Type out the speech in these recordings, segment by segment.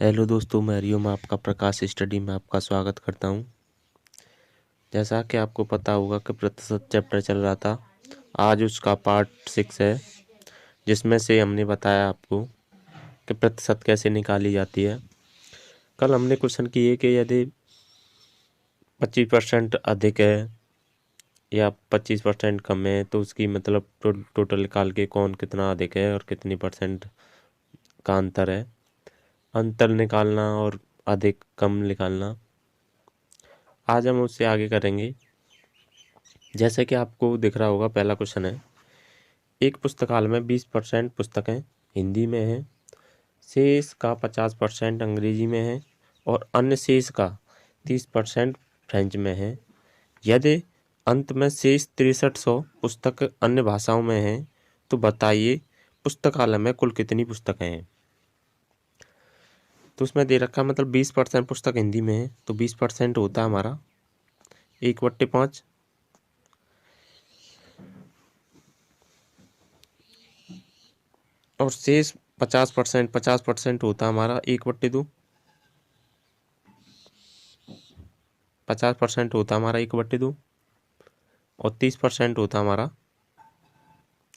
Hello दोस्तों, मैं हरिओम आपका प्रकाश स्टडी में आपका स्वागत करता हूं। जैसा कि आपको पता होगा कि प्रतिशत चैप्टर चल रहा था, आज उसका पार्ट 6 है, जिसमें से हमने बताया आपको कि प्रतिशत कैसे निकाली जाती है। कल हमने क्वेश्चन किए कि यदि 25% अधिक है या 25% कम है तो उसकी मतलब टोटल निकाल के कौन कितना अधिक है और कितनी परसेंट का अंतर है। अंतर निकालना और अधिक कम निकालना आज हम उससे आगे करेंगे। जैसे कि आपको दिख रहा होगा, पहला क्वेश्चन है, एक पुस्तकालय में 20% पुस्तकें हिंदी में हैं, शेष का 50% अंग्रेजी में है और अन्य शेष का 30% फ्रेंच में है। यदि अंत में शेष 6300 पुस्तक अन्य भाषाओं में हैं तो बताइए पुस्तकालय में कुल कितनी पुस्तकें हैं। तो उसमें दे रखा मतलब 20% पुस्तक हिंदी में है तो 20% होता है हमारा 1/5 और शेष 50% होता है हमारा 1/2। 50% होता है हमारा 1/2 और 30% होता है हमारा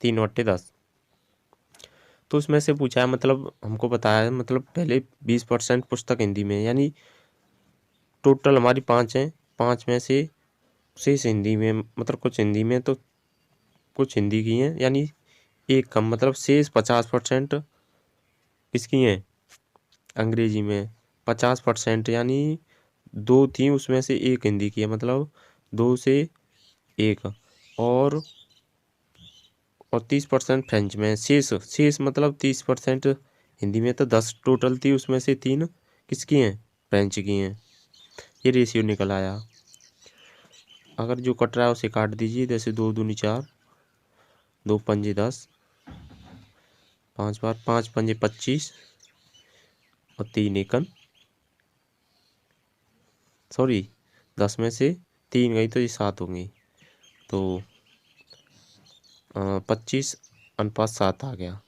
3/10। तो उसमें से पूछा है, मतलब हमको बताया है, मतलब पहले 20% पुस्तक हिंदी में, यानी टोटल हमारी 5 हैं, 5 में से शेष हिंदी में, मतलब कुछ हिंदी में तो कुछ हिंदी की हैं, यानी एक कम, मतलब शेष 50% किसकी हैं, अंग्रेजी में। 50% यानी 2 थी, उसमें से एक हिंदी की है, मतलब 2 से 1 और 30% फ्रेंच में। शेष शेष मतलब 30% हिंदी में तो 10 टोटल थी, उसमें से 3 किसकी हैं, फ्रेंच की हैं। ये रेशियो निकल आया। अगर जो कट रहा है उसे काट दीजिए, जैसे 2 दूनी 4, 2 पंजे 10, 5 बार 5 पंजे 25 और 3 एकन, सॉरी 10 में से 3 गई तो ये 7 होंगी, तो 25:7 आ गया।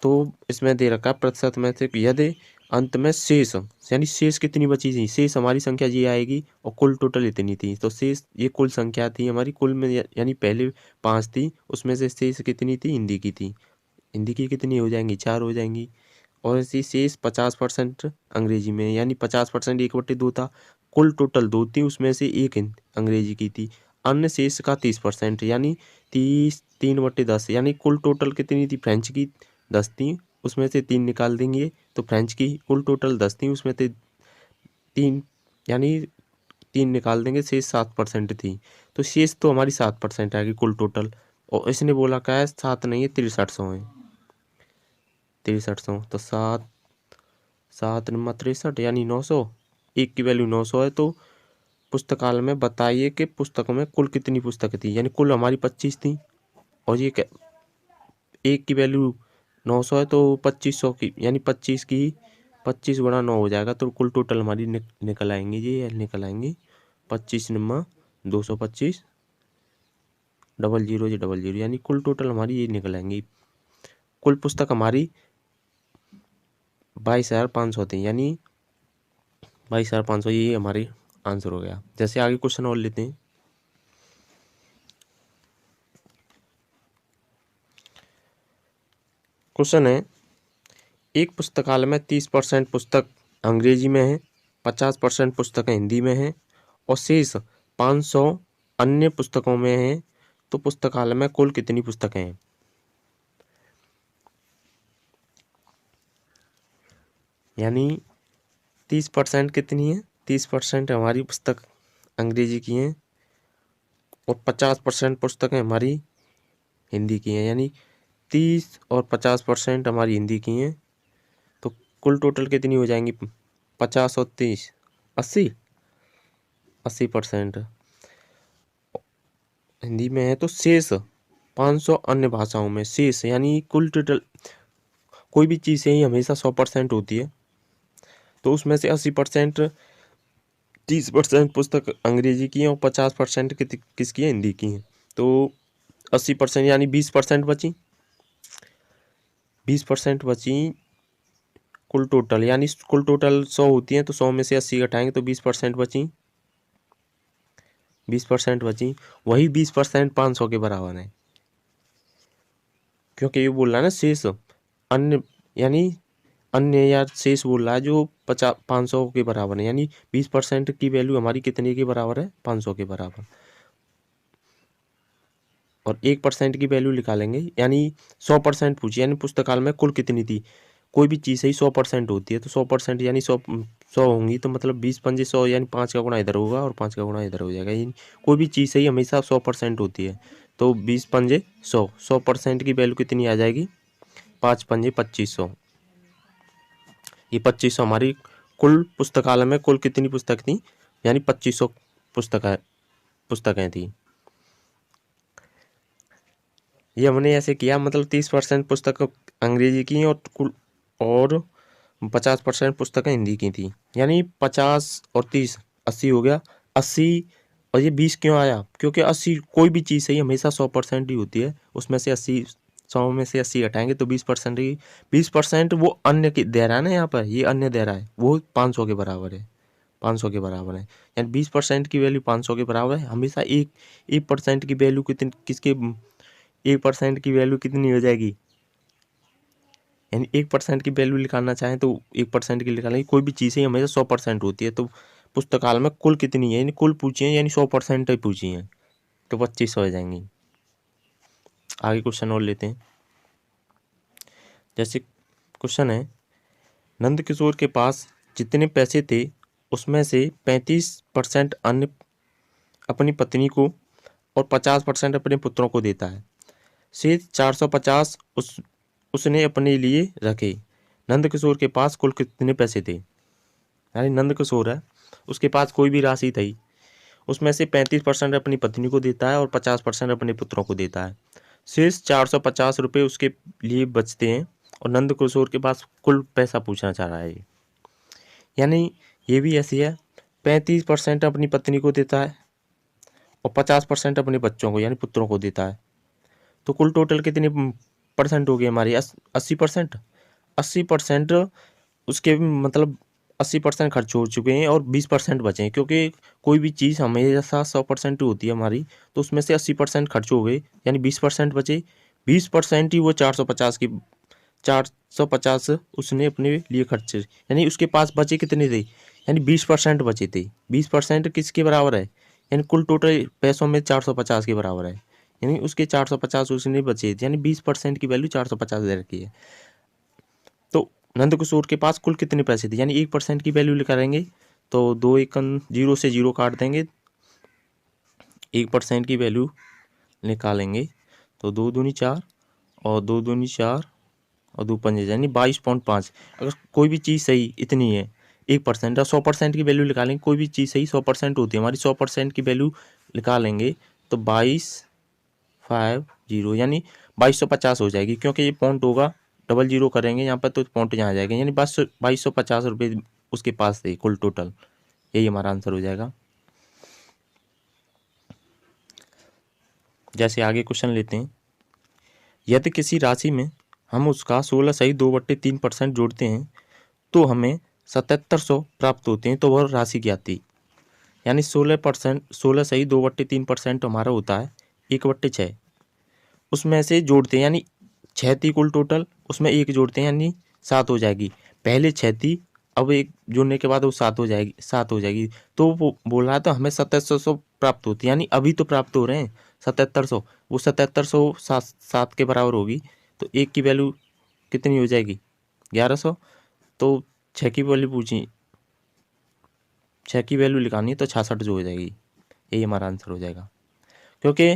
तो इसमें दे रखा प्रतिशत में से यदि अंत में शेष, यानी शेष कितनी बची थी, शेष हमारी संख्या ये आएगी और कुल टोटल इतनी थी, तो शेष ये कुल संख्या थी हमारी कुल में, यानी पहले 5 थी, उसमें से शेष कितनी थी, हिंदी की थी। हिंदी की कितनी हो जाएंगी, 4 हो जाएंगी। और इसी शेष 50% अंग्रेजी में, यानी 50% 1/2 था, कुल टोटल 2 थी, उसमें से एक अंग्रेजी की थी। अन्य शेष का 30%, यानी 3/10, यानी कुल टोटल कितनी थी, फ्रेंच की 10 थी, उसमें से 3 निकाल देंगे तो फ्रेंच की कुल टोटल 10 थी, उसमें से 3, यानी 3 निकाल देंगे, शेष 7% थी। तो शेष तो हमारी 7% आएगी कुल टोटल। और इसने बोला क्या है, 7 नहीं है, 6300 है, 6300। तो 7 7 नंबर 63, यानी 900। एक की वैल्यू 900 है, तो पुस्तकालय में बताइए कि पुस्तकों में कुल कितनी पुस्तकें थी, यानी कुल हमारी 25 थी। और ये एक की वैल्यू 900 है तो 2500 की, यानी 25 की 25 गुणा 9 हो जाएगा, तो कुल टोटल हमारी निकल आएंगी, ये निकल आएंगी 25 नंबर 225 0000, यानी कुल टोटल हमारी ये निकल आएंगी। कुल पुस्तक हमारी 22,500 थी, यानी 22,500, ये हमारी आंसर हो गया। जैसे आगे क्वेश्चन और लेते हैं। क्वेश्चन है, एक पुस्तकालय में 30% पुस्तक अंग्रेजी में है, 50% पुस्तकें हिंदी में हैं और शेष 500 अन्य पुस्तकों में हैं, तो पुस्तकालय में कुल कितनी पुस्तकें हैं। यानी 30% कितनी है, 30% हमारी पुस्तक अंग्रेजी की हैं और 50% पुस्तकें हमारी हिंदी की हैं, यानी 30 और 50% हमारी हिंदी की हैं, तो कुल टोटल कितनी हो जाएंगी, 50 और 30 80% हिंदी में है, तो शेष 500 अन्य भाषाओं में। शेष यानी कुल टोटल, कोई भी चीज़ ही हमेशा 100% होती है, तो उसमें से 80%, 30% पुस्तक अंग्रेजी की हैं और 50% किसकी है, हिंदी की हैं, तो 80% यानी 20% बची, 20% बची कुल टोटल, यानी कुल टोटल 100 होती है तो 100 में से 80 घटाएंगे तो 20% बची, 20% बची। वही 20% 500 के बराबर है, क्योंकि ये बोल रहा है ना शेष अन्य, यानी अन्य या शेष बोल रहा है जो 500 के बराबर है, यानी 20% की वैल्यू हमारी कितने के बराबर है, 500 के बराबर। और 1% की वैल्यू निकालेंगे, यानी 100% पूछी, यानी पुस्तकालय में कुल कितनी थी। कोई भी चीज़ ही 100% होती है तो 100% यानी 100 होंगी, तो मतलब 20 पंजे 100, यानी 5 का गुणा इधर होगा और 5 का गुणा इधर हो जाएगा। यानी कोई भी चीज़ ही हमेशा 100% होती है, तो 20 पंजे 100, 100% की वैल्यू कितनी आ जाएगी, 5 पंजे 2500। ये 2500 हमारी कुल पुस्तकालय में कुल कितनी पुस्तक थी, यानी 2500 पुस्तकें थी। ये हमने ऐसे किया, मतलब 30% पुस्तक अंग्रेजी की और 50% पुस्तकें हिंदी की थी, यानी 50 और 30 80 हो गया। 80 और ये 20 क्यों आया, क्योंकि 80 कोई भी चीज़ सही हमेशा 100% ही होती है, उसमें से 80, 100 में से 80 हटाएंगे तो 20% ही। 20% वो अन्य की दे रहा है ना, यहाँ पर ये अन्य दे रहा है, वो 500 के बराबर है, 500 के बराबर है। यानी 20% की वैल्यू 500 के बराबर है। हमेशा 1% की वैल्यू कितनी, किसके 1% की वैल्यू कितनी हो जाएगी, यानी 1% की वैल्यू निकालना चाहें तो 1% की निकालेंगे। कोई भी चीज़ है हमेशा 100% होती है, तो पुस्तकालय में कुल कितनी है, यानी कुल पूछी है, यानी 100% ही पूछी है, तो 2500 हो जाएंगी। आगे क्वेश्चन और लेते हैं। जैसे क्वेश्चन है, नंद किशोर के पास जितने पैसे थे उसमें से 35% अन्य अपनी पत्नी को और 50% अपने पुत्रों को देता है। शेष 450 उसने अपने लिए रखे। नंद किशोर के पास कुल कितने पैसे थे, यानी नंद किशोर है, उसके पास कोई भी राशि थी, उसमें से 35% अपनी पत्नी को देता है और 50% अपने पुत्रों को देता है। शेष 450 रुपये उसके लिए बचते हैं और नंद किशोर के पास कुल पैसा पूछना चाह रहा है। यानी ये भी ऐसी है, 35% अपनी पत्नी को देता है और 50% अपने बच्चों को यानी पुत्रों को देता है, तो कुल टोटल कितनी परसेंट हो गई हमारी, 80%। 80% उसके मतलब 80% खर्च हो चुके हैं और 20% बचे हैं, क्योंकि कोई भी चीज़ हमेशा 100% होती है हमारी, तो उसमें से 80% खर्च हो गए, यानी 20% बचे। 20% ही वो 450 उसने अपने लिए खर्चे, यानी उसके पास बचे कितने थे, यानी 20% बचे थे। 20% किसके बराबर है, यानी कुल टोटल पैसों में 450 के बराबर है, यानी उसके 450 उसने बचे, यानी 20% की वैल्यू 450 दे रखी है। तो नंद किशोर के पास कुल कितने पैसे थे, यानी 1% की वैल्यू निकालेंगे तो 2 एकम 0 से 0 काट देंगे, 1% की वैल्यू निकालेंगे तो 2 दूनी 4 और 2 दूनी 4 और 2 पंजे यानी 22.5। अगर कोई भी चीज़ सही इतनी है 1% और 100% की वैल्यू निकालेंगे, कोई भी चीज़ सही 100% होती है हमारी, 100% की वैल्यू निकालेंगे तो 2250 यानी 2250 हो जाएगी, क्योंकि ये पॉइंट होगा, डबल जीरो करेंगे यहाँ पर तो पॉइंट यहाँ आ जाएगा, यानी 2250 रुपये उसके पास थे कुल टोटल। यही हमारा आंसर हो जाएगा। जैसे आगे क्वेश्चन लेते हैं, यदि किसी राशि में हम उसका 16 सही 2/3% जोड़ते हैं तो हमें 7700 प्राप्त होते हैं, तो वह राशि क्या थी। यानी 16 सही 2/3% हमारा होता है 1/6, उसमें से जोड़ते हैं, यानी 6 थी कुल टोटल, उसमें 1 जोड़ते हैं यानी 7 हो जाएगी। पहले 6 थी, अब 1 जोड़ने के बाद वो 7 हो जाएगी, 7 हो जाएगी। तो वो बोल रहा था हमें 7700 प्राप्त होती है, यानी अभी तो प्राप्त हो रहे हैं 7700, वो 7700 7 के बराबर होगी, तो 1 की वैल्यू कितनी हो जाएगी 1100। तो 6 की वैल्यू पूछी, 6 की वैल्यू निकालनी है तो 66 जो हो जाएगी, यही हमारा आंसर हो जाएगा। क्योंकि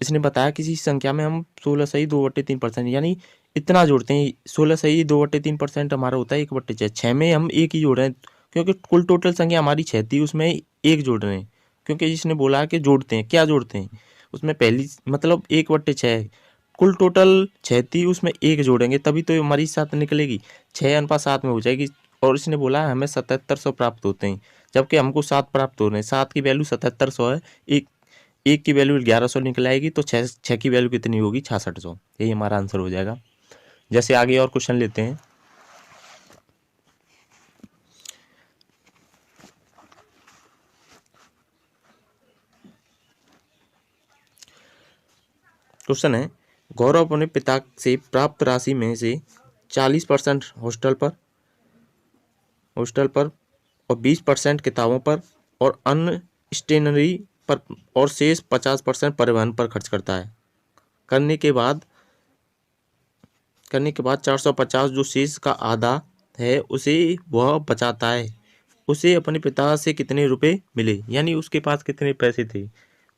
इसने बताया किसी संख्या में हम 16 सही 2/3% यानी इतना जोड़ते हैं, 16 सही 2/3% हमारा होता है 1/6, 6 में हम 1 ही जोड़ रहे हैं, क्योंकि कुल टोटल संख्या हमारी 6 थी, उसमें 1 जोड़ रहे हैं, क्योंकि इसने बोला कि जोड़ते हैं, क्या जोड़ते हैं, उसमें पहली मतलब 1/6 है, कुल टोटल 6 थी, उसमें 1 जोड़ेंगे तभी तो हमारी 7 निकलेगी, 6:7 में हो जाएगी। और इसने बोला हमें 7700 प्राप्त होते हैं, जबकि हमको 7 प्राप्त हो रहे हैं, 7 की वैल्यू 7700 है, एक की वैल्यू 1100 निकल आएगी, तो 6 की वैल्यू कितनी होगी 6600, यही हमारा आंसर हो जाएगा। जैसे आगे और क्वेश्चन लेते हैं। क्वेश्चन है, गौरव अपने पिता से प्राप्त राशि में से 40% हॉस्टल पर और 20% किताबों पर और अन्य स्टेशनरी पर और शेष 50% परिवहन पर खर्च करता है। करने के बाद 450 जो शेष का आधा है उसे वह बचाता है। उसे अपने पिता से कितने रुपए मिले, यानी उसके पास कितने पैसे थे।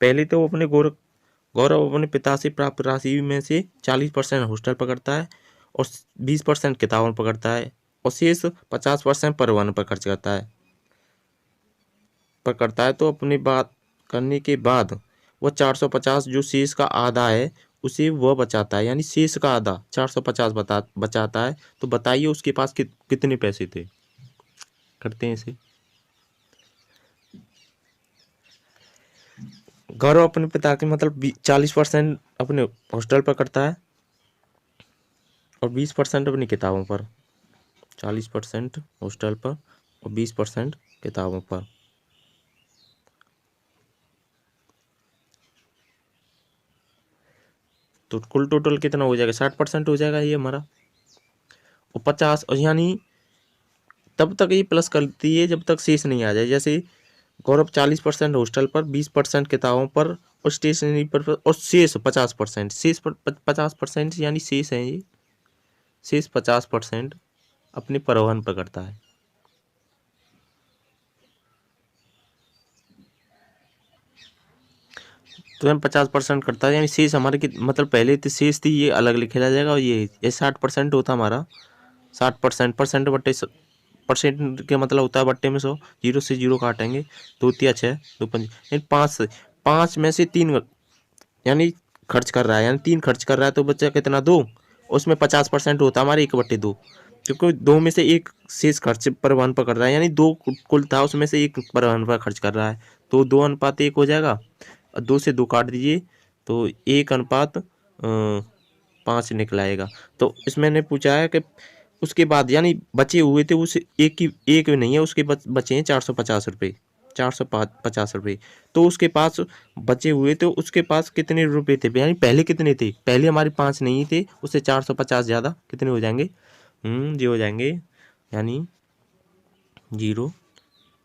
पहले तो अपने गौरव अपने पिता से प्राप्त राशि में से 40% हॉस्टल पकड़ता है और 20% किताबों पर करता है और शेष 50% परिवहन पर खर्च करता है। तो अपनी बात करने के बाद वह 450 जो शेष का आधा है उसे वह बचाता है, यानी शेष का आधा 450 बचाता है। तो बताइए उसके पास कितने पैसे थे। करते हैं इसे। गौरव अपने पिता के मतलब 40% अपने हॉस्टल पर करता है और 20% अपनी किताबों पर। 40% हॉस्टल पर और 20% किताबों पर। तो कुल टोटल कितना हो जाएगा, 60% हो जाएगा ये हमारा। और 50 और यानी तब तक ये प्लस करती है जब तक शेष नहीं आ जाए। जैसे गौरव 40% हॉस्टल पर, 20% किताबों पर और स्टेशनरी पर और शेष 50%। शेष पर 50% यानी शेष है ये, शेष 50% अपने परिवहन पर करता है। तो हम 50% करता है, यानी शेष हमारे मतलब पहले तो शेष थी ये अलग लिखा जाएगा और ये 60% होता हमारा। 60% परसेंट बट्टे परसेंट के मतलब होता है बट्टे में 100, 0 से 0 काटेंगे, 2 तिया 6, 2 पंच, यानी 5 में से 3 यानी खर्च कर रहा है, यानी 3 खर्च कर रहा है तो बच्चा कितना 2। उसमें 50% होता है हमारे 1/2, क्योंकि 2 में से 1 शेष खर्च परिवहन पर कर रहा है, यानी 2 कुल था उसमें से 1 परिवहन पर खर्च कर रहा है। तो 2:1 हो जाएगा और 2 से 2 काट दीजिए तो 1:5 निकल आएगा। तो इसमें ने पूछा है कि उसके बाद यानी बचे हुए थे उस एक नहीं है, उसके बचे हैं 450 रुपये, 450 रुपये। तो उसके पास बचे हुए थे, उसके पास कितने रुपए थे, यानी पहले कितने थे। पहले हमारे 5 नहीं थे, उससे 450 ज़्यादा कितने हो जाएंगे, जी हो जाएंगे, यानी 0,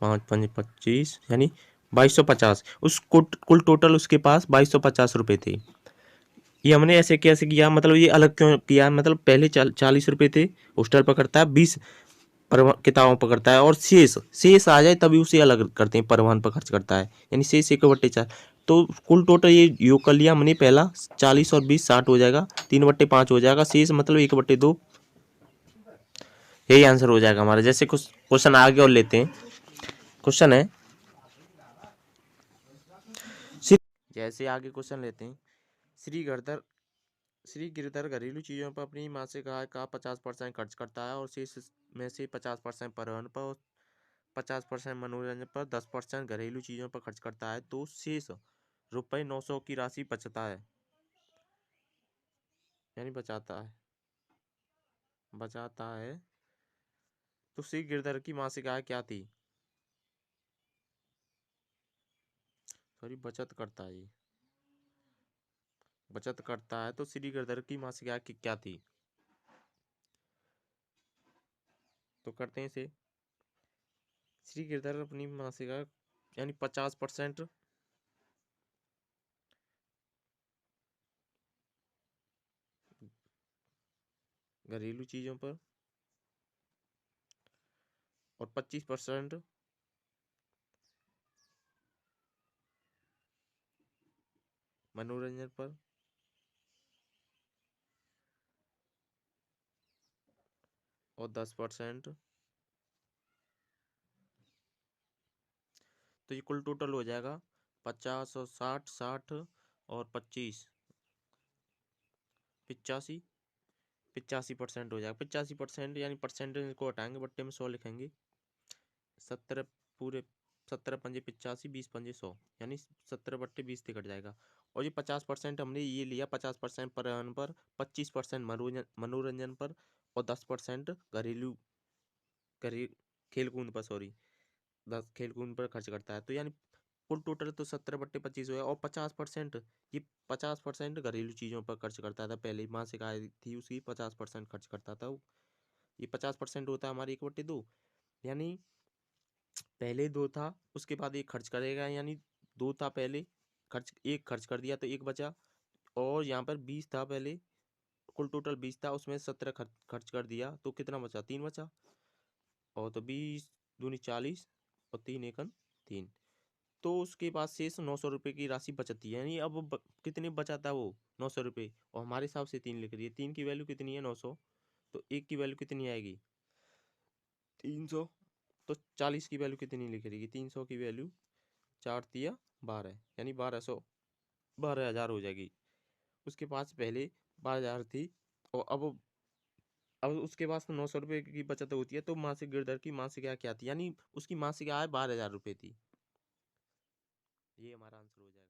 5×5 = 25, यानी 2250। उस कुल टोटल उसके पास 2250 रुपये थे। ये हमने ऐसे कैसे किया, मतलब ये अलग क्यों किया, मतलब पहले 40 रुपये थे, हॉस्टल पर करता है, 20 किताबों पर करता है और शेष आ जाए तभी उसे अलग करते हैं, परिवहन पर खर्च करता है, यानी शेष 1/4। तो कुल टोटल ये योग कर लिया हमने, पहला 40 और 20 60 हो जाएगा, 3/5 हो जाएगा, शेष मतलब 1/2। यही आंसर हो जाएगा हमारा। जैसे कुछ क्वेश्चन आगे और लेते हैं। क्वेश्चन है, जैसे आगे क्वेश्चन लेते हैं। श्री गिरधर घरेलू चीजों पर अपनी मासिक आय का 50% खर्च करता है और शेष में से 50% परिवहन पर, 50% मनोरंजन पर, 10% घरेलू चीजों पर खर्च करता है। तो शेष ₹900 की राशि यानी बचाता है। तो श्री गिरधर की मासिक आय क्या थी, सॉरी बचत करता है। तो श्री गिरधर की मासिक आय क्या थी। तो करते हैं इसे। श्री गिरधर अपनी मासिक आय यानी 50% घरेलू चीजों पर और 25% मनोरंजन पर और 10%। तो ये कुल टोटल हो जाएगा 50 और 60, 60 और 25, 85% हो जाएगा। 85% यानी परसेंटेज को हटाएंगे, बट्टे में 100 लिखेंगे। 17 पूरे 17×5 = 85, 20×5 = 100, यानी 17/20 कट जाएगा। और ये 50% हमने ये लिया, 50% परिवहन पर, 25% मनोरंजन पर और 10% घरेलू खेल कूद पर, 10 खेल कूद पर खर्च करता है। तो यानी कुल टोटल तो 70/25 हुआ और 50%, ये 50% घरेलू चीज़ों पर खर्च करता था। पहले मासिक आय थी उसकी 50% खर्च करता था वो। ये 50% होता है हमारे 1/2, यानी पहले 2 था उसके बाद 1 खर्च करेगा, यानी 2 था पहले, एक खर्च कर दिया तो 1 बचा। और यहाँ पर 20 था पहले, कुल टोटल 20 था, उसमें 17 खर्च कर दिया तो कितना बचा, 3 बचा। और तो 20 दूनी 40 और 3 एकन 3, तो उसके बाद शेष 900 रुपये की राशि बचती है। यानी अब कितने बचाता वो, 900 रुपये, और हमारे हिसाब से 3 लिख रही है। 3 की वैल्यू कितनी है, 900, तो 1 की वैल्यू कितनी आएगी, 300, तो 40 की वैल्यू कितनी लिख रही है, 300 की वैल्यू 4 तिया 12, यानी 12,000 हो जाएगी। उसके पास पहले 12,000 थी, और अब उसके पास तो 900 रुपये की बचत होती है, तो मासिक गिरदर की मासिक आय क्या थी, यानी उसकी मासिक आय 12,000 रुपये थी। ये हमारा आंसर हो जाएगा।